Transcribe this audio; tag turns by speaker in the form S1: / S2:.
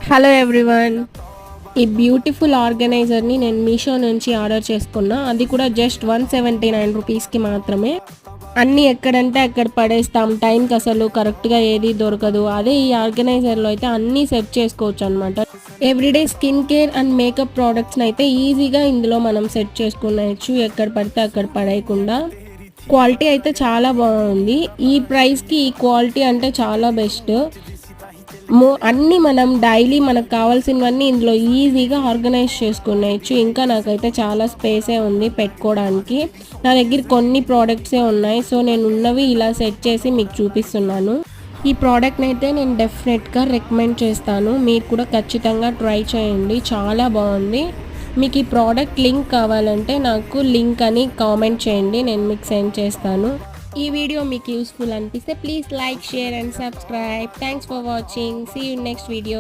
S1: Hello everyone. ఈ beautiful ఆర్గనైజర్ని నేను మీషో నుంచి ఆర్డర్ చేసుకున్నా. అది కూడా జస్ట్ 179 రూపీస్కి మాత్రమే. అన్నీ ఎక్కడంటే అక్కడ పడేస్తాం, టైంకి అసలు కరెక్ట్గా ఏది దొరకదు. అదే ఈ ఆర్గనైజర్లో అయితే అన్నీ సెట్ చేసుకోవచ్చు అనమాట. Everyday skin care and makeup ప్రోడక్ట్స్ని అయితే ఈజీగా ఇందులో మనం సెట్ చేసుకునేచ్చు, ఎక్కడ పడితే అక్కడ పడేయకుండా. క్వాలిటీ అయితే చాలా బాగుంది. ఈ ప్రైస్కి ఈ క్వాలిటీ అంటే చాలా బెస్ట్. అన్నీ మనం డైలీ మనకు కావాల్సినవన్నీ ఇందులో ఈజీగా ఆర్గనైజ్ చేసుకునేయచ్చు. ఇంకా నాకైతే చాలా స్పేసే ఉంది పెట్టుకోవడానికి. నా దగ్గర కొన్ని ప్రోడక్ట్సే ఉన్నాయి, సో నేను ఉన్నవి ఇలా సెట్ చేసి మీకు చూపిస్తున్నాను. ఈ ప్రోడక్ట్ని అయితే నేను డెఫినెట్గా రికమెండ్ చేస్తాను. మీరు కూడా ఖచ్చితంగా ట్రై చేయండి, చాలా బాగుంది. మీకు ఈ ప్రోడక్ట్ లింక్ కావాలంటే నాకు లింక్ అని కామెంట్ చేయండి, నేను మీకు సెండ్ చేస్తాను. ఈ వీడియో మీకు యూస్ఫుల్ అనిపిస్తే please like, share and subscribe. Thanks for watching. See you next video.